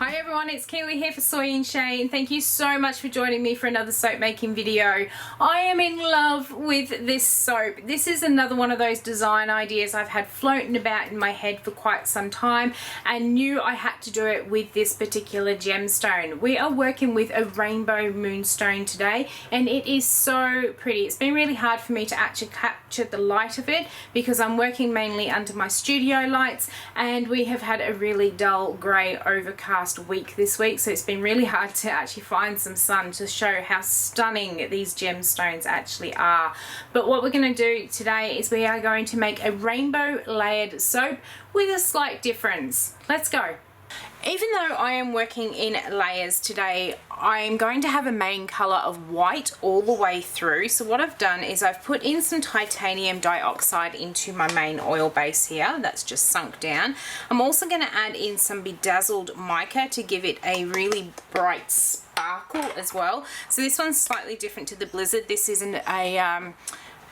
Hi everyone, it's Keely here for Soy and Shea, and thank you so much for joining me for another soap making video. I am in love with this soap. This is another one of those design ideas I've had floating about in my head for quite some time and knew I had to do it with this particular gemstone. We are working with a Rainbow Moonstone today and it is so pretty. It's been really hard for me to actually capture the light of it because I'm working mainly under my studio lights and we have had a really dull grey overcast week this week, so it's been really hard to actually find some sun to show how stunning these gemstones actually are. But what we're going to do today is we are going to make a rainbow layered soap with a slight difference. Let's go. Even though I am working in layers today, I'm going to have a main colour of white all the way through. So what I've done is I've put in some titanium dioxide into my main oil base here. That's just sunk down. I'm also going to add in some bedazzled mica to give it a really bright sparkle as well. So this one's slightly different to the Blizzard. This isn't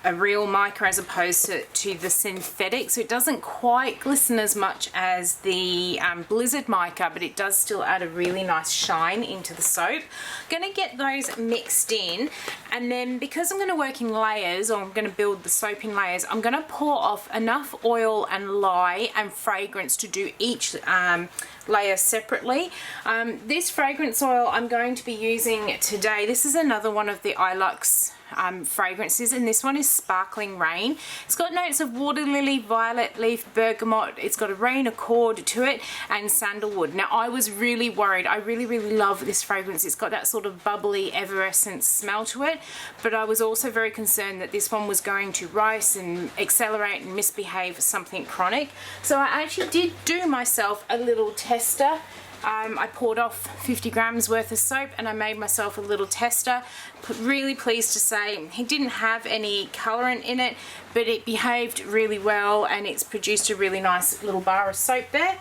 a real mica as opposed to the synthetic, so it doesn't quite glisten as much as the Blizzard mica, but it does still add a really nice shine into the soap. I'm going to get those mixed in, and then because I'm going to work in layers, or I'm going to build the soap in layers, I'm going to pour off enough oil and lye and fragrance to do each layer separately. This fragrance oil I'm going to be using today, this is another one of the iLux fragrances, and this one is Sparkling Rain. It's got notes of water lily, violet leaf, bergamot. It's got a rain accord to it and sandalwood. Now I was really worried. I really love this fragrance. It's got that sort of bubbly iridescent smell to it, but I was also very concerned that this one was going to rise and accelerate and misbehave something chronic. So I actually did do myself a little tester. I poured off 50 grams worth of soap and I made myself a little tester. Really pleased to say it didn't have any colorant in it, but it behaved really well and it's produced a really nice little bar of soap there,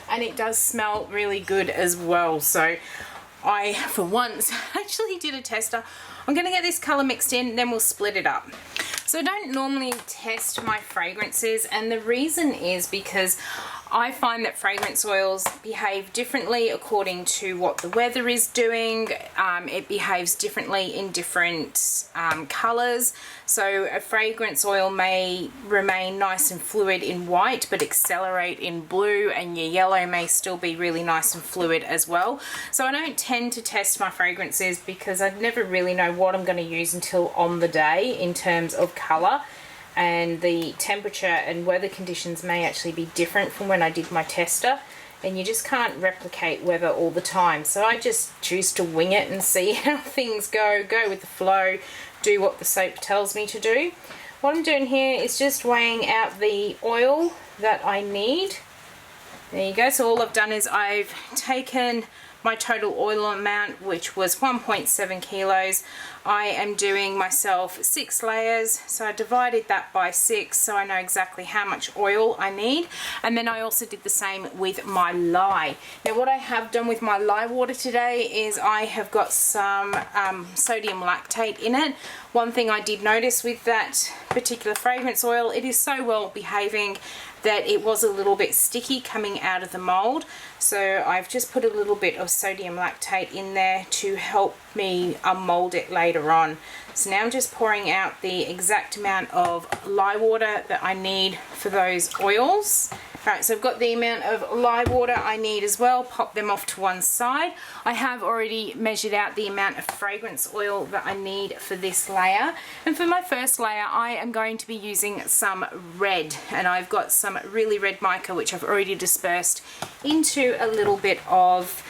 and it does smell really good as well. So I, for once, actually did a tester. I'm going to get this color mixed in, then we'll split it up. So I don't normally test my fragrances, and the reason is because I find that fragrance oils behave differently according to what the weather is doing. It behaves differently in different colors. So a fragrance oil may remain nice and fluid in white but accelerate in blue, and your yellow may still be really nice and fluid as well. So I don't tend to test my fragrances because I never really know what I'm going to use until on the day in terms of color, and the temperature and weather conditions may actually be different from when I did my tester, and you just can't replicate weather all the time. So I just choose to wing it and see how things go with the flow, do what the soap tells me to do. What I'm doing here is just weighing out the oil that I need. There you go. So all I've done is I've taken my total oil amount, which was 1.7 kilos. I am doing myself 6 layers, so I divided that by 6 so I know exactly how much oil I need. And then I also did the same with my lye. Now what I have done with my lye water today is I have got some sodium lactate in it. One thing I did notice with that particular fragrance oil, it is so well behaving that it was a little bit sticky coming out of the mold. So I've just put a little bit of sodium lactate in there to help me unmold it later on. So now I'm just pouring out the exact amount of lye water that I need for those oils. Alright, so I've got the amount of lye water I need as well. Pop them off to one side. I have already measured out the amount of fragrance oil that I need for this layer. And for my first layer, I am going to be using some red. And I've got some really red mica, which I've already dispersed into a little bit of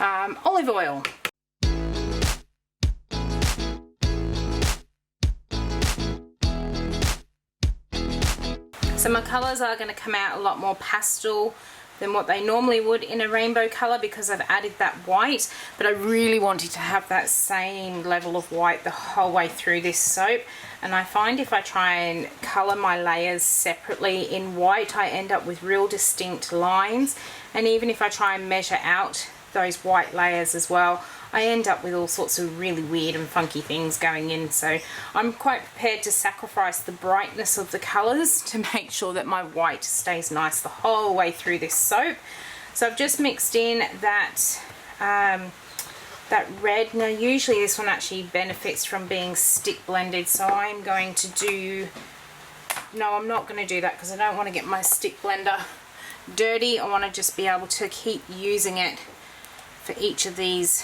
olive oil. So my colours are going to come out a lot more pastel than what they normally would in a rainbow colour because I've added that white, but I really wanted to have that same level of white the whole way through this soap. And I find if I try and colour my layers separately in white, I end up with real distinct lines, and even if I try and measure out those white layers as well, I end up with all sorts of really weird and funky things going in. So I'm quite prepared to sacrifice the brightness of the colours to make sure that my white stays nice the whole way through this soap. So I've just mixed in that that red. Now usually this one actually benefits from being stick blended, so I'm going to do, no, I'm not going to do that because I don't want to get my stick blender dirty. I want to just be able to keep using it for each of these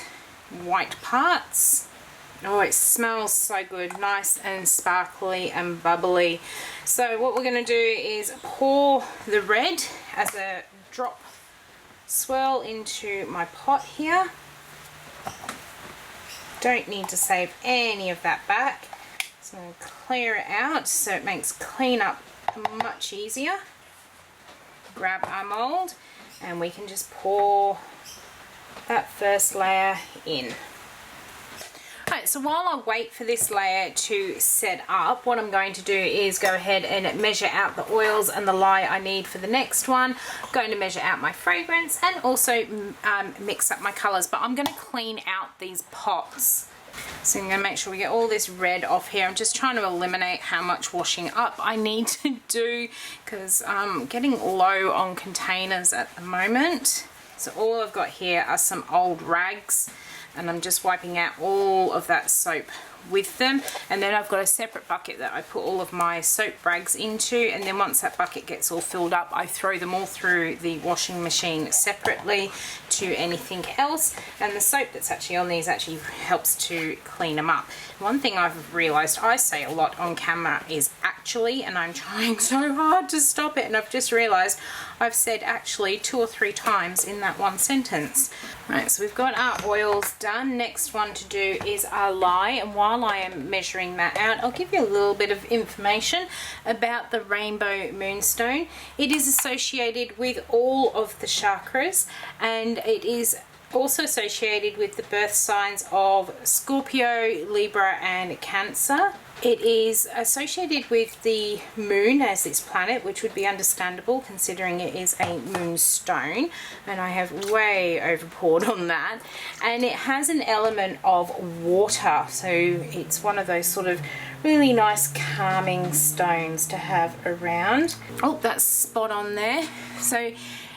white parts. Oh, it smells so good, nice and sparkly and bubbly. So what we're going to do is pour the red as a drop swirl into my pot here. Don't need to save any of that back, so I'm going to clear it out so it makes cleanup much easier. Grab our mold and we can just pour that first layer in. Alright, so while I wait for this layer to set up, what I'm going to do is go ahead and measure out the oils and the lye I need for the next one. I'm going to measure out my fragrance and also mix up my colours, but I'm going to clean out these pots. So I'm going to make sure we get all this red off here. I'm just trying to eliminate how much washing up I need to do because I'm getting low on containers at the moment. So all I've got here are some old rags, and I'm just wiping out all of that soap with them. And then I've got a separate bucket that I put all of my soap rags into, and then once that bucket gets all filled up, I throw them all through the washing machine separately to anything else. And the soap that's actually on these actually helps to clean them up. One thing I've realized I say a lot on camera is actually, and I'm trying so hard to stop it, and I've just realized I've said actually 2 or 3 times in that one sentence. Right, so we've got our oils done. Next one to do is our lye, and while I am measuring that out, I'll give you a little bit of information about the Rainbow Moonstone. It is associated with all of the chakras, and it is also associated with the birth signs of Scorpio, Libra and Cancer. It is associated with the moon as its planet, which would be understandable considering it is a moonstone, and I have way overpoured on that. And it has an element of water, so it's one of those sort of really nice calming stones to have around. Oh, that's spot on there. So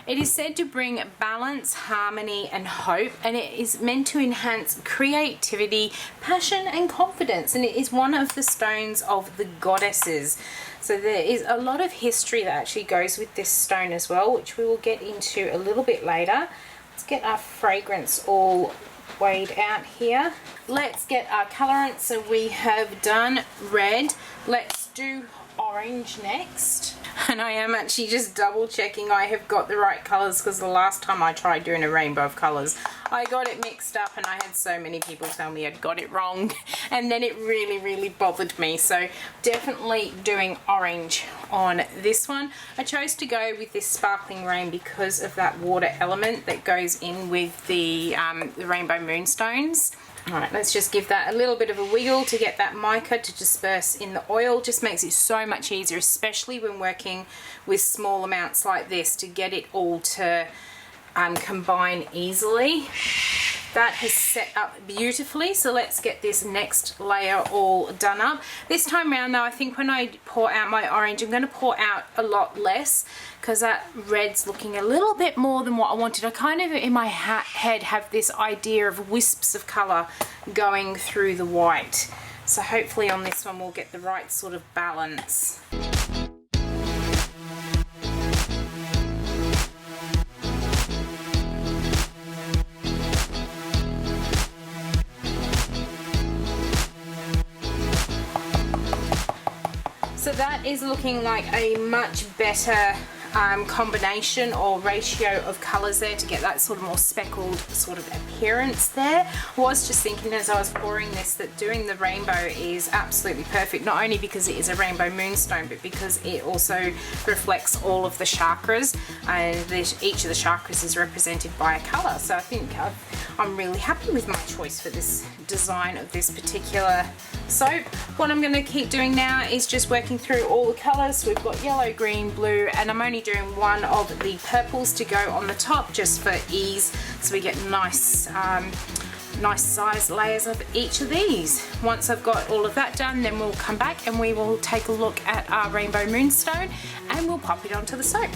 it is said to bring balance, harmony and hope, and it is meant to enhance creativity, passion and confidence, and it is one of the stones of the goddesses. So there is a lot of history that actually goes with this stone as well, which we will get into a little bit later. Let's get our fragrance all weighed out here. Let's get our colorant. So we have done red. Let's do orange next. And I am actually just double checking I have got the right colors, because the last time I tried doing a rainbow of colors I got it mixed up and I had so many people tell me I'd got it wrong, and then it really bothered me. So definitely doing orange on this one. I chose to go with this sparkling rain because of that water element that goes in with the Rainbow Moonstones. Alright, let's just give that a little bit of a wiggle to get that mica to disperse in the oil. Just makes it so much easier, especially when working with small amounts like this, to get it all to combine easily. That has set up beautifully, so let's get this next layer all done up. This time around though, I think when I pour out my orange, I'm going to pour out a lot less, because that red's looking a little bit more than what I wanted. I kind of in my head have this idea of wisps of colour going through the white, so hopefully on this one we'll get the right sort of balance. So that is looking like a much better combination or ratio of colours there to get that sort of more speckled sort of appearance there. I was just thinking as I was pouring this that doing the rainbow is absolutely perfect, not only because it is a rainbow moonstone, but because it also reflects all of the chakras, and each of the chakras is represented by a colour. So I think I'm really happy with my choice for this design of this particular soap. What I'm going to keep doing now is just working through all the colours. So we've got yellow, green, blue, and I'm only doing one of the purples to go on the top just for ease, so we get nice nice size layers of each of these. Once I've got all of that done, then we'll come back and we will take a look at our Rainbow Moonstone and we'll pop it onto the soap.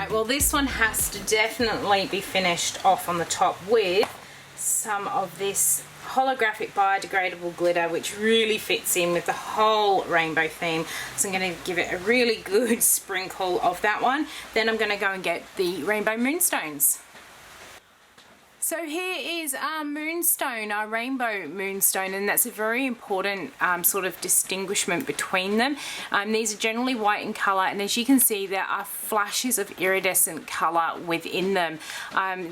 Alright, well this one has to definitely be finished off on the top with some of this holographic biodegradable glitter, which really fits in with the whole rainbow theme. So I'm going to give it a really good sprinkle of that one. Then I'm going to go and get the Rainbow Moonstones. So here is our moonstone, our rainbow moonstone, and that's a very important sort of distinguishment between them. These are generally white in colour, and as you can see there are flashes of iridescent colour within them.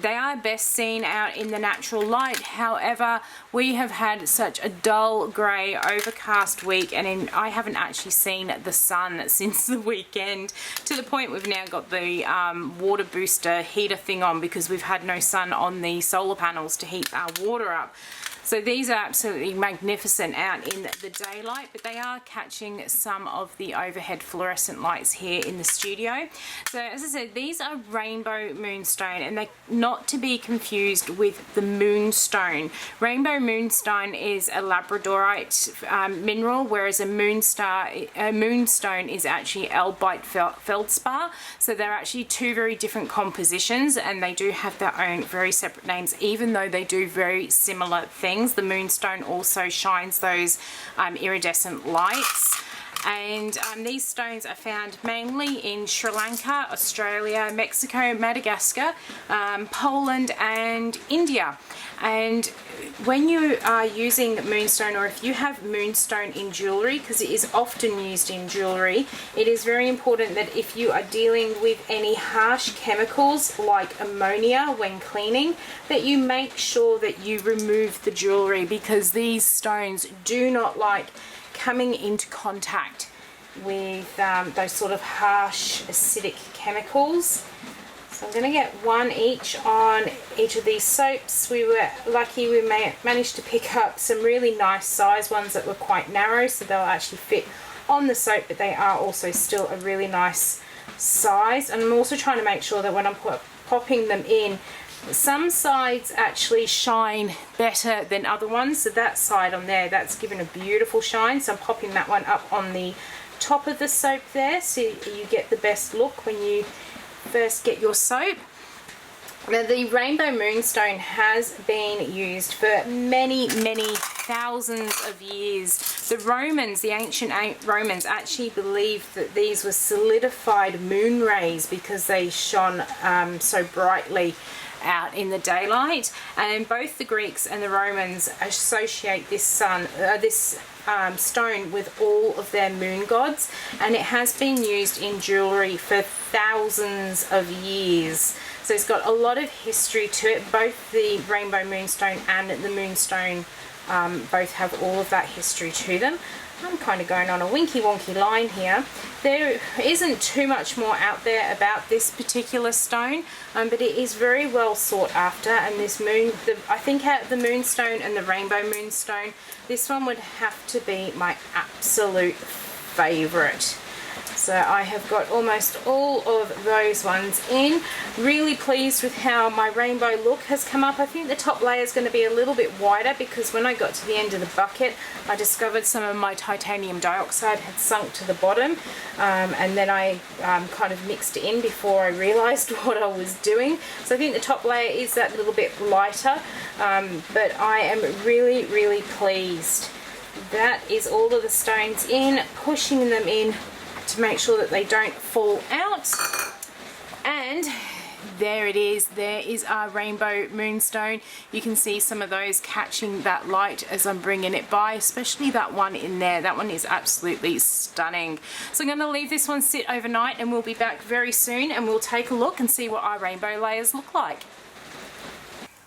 They are best seen out in the natural light. However, we have had such a dull grey overcast week, and I haven't actually seen the sun since the weekend, to the point we've now got the water booster heater thing on because we've had no sun on the solar panels to heat our water up. So these are absolutely magnificent out in the daylight, but they are catching some of the overhead fluorescent lights here in the studio. So as I said, these are Rainbow Moonstone, and they're not to be confused with the Moonstone. Rainbow Moonstone is a labradorite mineral, whereas a moonstone is actually albite feldspar. So they're actually two very different compositions, and they do have their own very separate names, even though they do very similar things. The moonstone also shines those iridescent lights. And these stones are found mainly in Sri Lanka, Australia, Mexico, Madagascar, Poland and India. And when you are using moonstone, or if you have moonstone in jewellery, because it is often used in jewellery, it is very important that if you are dealing with any harsh chemicals like ammonia when cleaning, that you make sure that you remove the jewellery, because these stones do not like coming into contact with those sort of harsh acidic chemicals. So I'm going to get one each on each of these soaps. We were lucky we managed to pick up some really nice size ones that were quite narrow, so they'll actually fit on the soap, but they are also still a really nice size. And I'm also trying to make sure that when I'm popping them in, some sides actually shine better than other ones. So that side on there, that's given a beautiful shine. So I'm popping that one up on the top of the soap there, so you get the best look when you first get your soap. Now the Rainbow Moonstone has been used for many thousands of years. The Romans, the ancient Romans, actually believed that these were solidified moon rays because they shone so brightly out in the daylight. And both the Greeks and the Romans associate this stone with all of their moon gods, and it has been used in jewellery for thousands of years. So it's got a lot of history to it. Both the Rainbow Moonstone and the Moonstone both have all of that history to them. I'm kind of going on a winky wonky line here. There isn't too much more out there about this particular stone, but it is very well sought after. And this I think out of the Moonstone and the Rainbow Moonstone, this one would have to be my absolute favourite. So I have got almost all of those ones in. Really pleased with how my rainbow look has come up. I think the top layer is going to be a little bit wider, because when I got to the end of the bucket, I discovered some of my titanium dioxide had sunk to the bottom, and then I kind of mixed it in before I realised what I was doing. So I think the top layer is that little bit lighter, but I am really pleased. That is all of the stones in, pushing them in to make sure that they don't fall out. And there it is. There is our Rainbow Moonstone. You can see some of those catching that light as I'm bringing it by, especially that one in there. That one is absolutely stunning. So I'm going to leave this one sit overnight, and we'll be back very soon, and we'll take a look and see what our rainbow layers look like.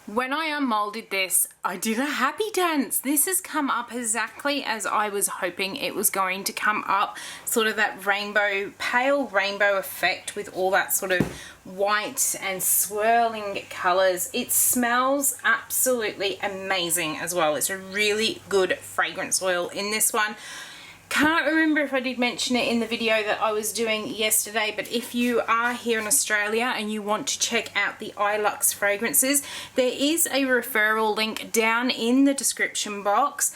When I unmolded this, I did a happy dance. This has come up exactly as I was hoping it was going to come up. Sort of that rainbow, pale rainbow effect with all that sort of white and swirling colours. It smells absolutely amazing as well. It's a really good fragrance oil in this one. Can't remember if I did mention it in the video that I was doing yesterday, but if you are here in Australia and you want to check out the iLux fragrances, there is a referral link down in the description box.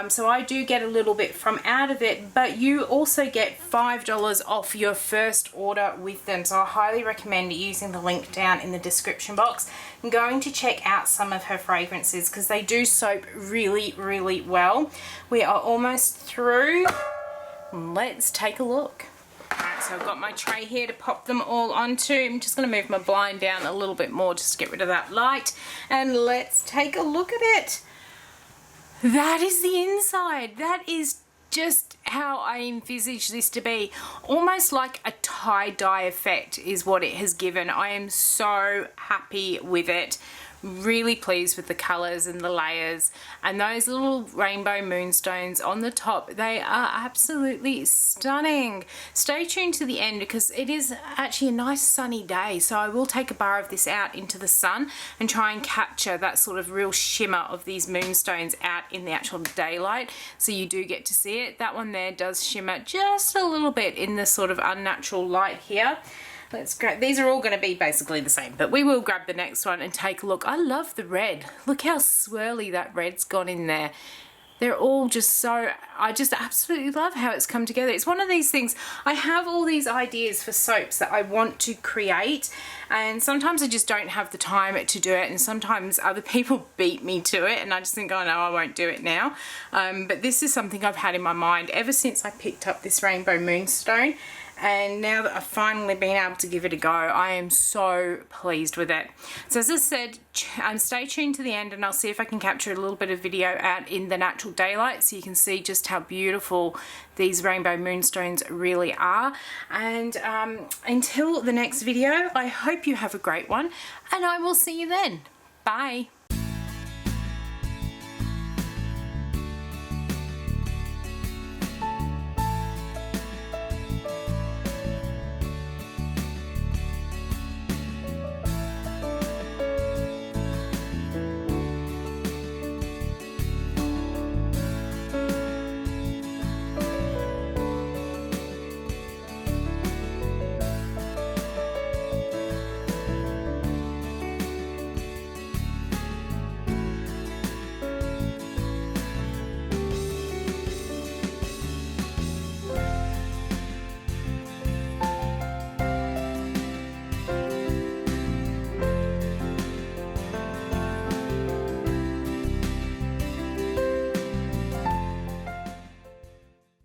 So I do get a little bit from out of it, but you also get $5 off your first order with them. So I highly recommend using the link down in the description box and going to check out some of her fragrances, because they do soap really, really well. We are almost through. Let's take a look. Alright, so I've got my tray here to pop them all onto. I'm just going to move my blind down a little bit more just to get rid of that light. And let's take a look at it. That is the inside. That is just how I envisage this to be. Almost like a tie-dye effect is what it has given. I am so happy with it. Really pleased with the colors and the layers, and those little rainbow moonstones on the top, they are absolutely stunning. Stay tuned to the end because it is actually a nice sunny day, so I will take a bar of this out into the sun and try and capture that sort of real shimmer of these moonstones out in the actual daylight, so you do get to see it. That one there does shimmer just a little bit in the sort of unnatural light here. Let's grab, these are all going to be basically the same, but we will grab the next one and take a look. I love the red. Look how swirly that red's gone in there. They're all just so, I just absolutely love how it's come together. It's one of these things, I have all these ideas for soaps that I want to create, and sometimes I just don't have the time to do it, and sometimes other people beat me to it, and I just think, oh no, I won't do it now. But this is something I've had in my mind ever since I picked up this Rainbow Moonstone. And now that I've finally been able to give it a go, I am so pleased with it. So as I said, stay tuned to the end, and I'll see if I can capture a little bit of video out in the natural daylight so you can see just how beautiful these rainbow moonstones really are. And until the next video, I hope you have a great one, and I will see you then. Bye.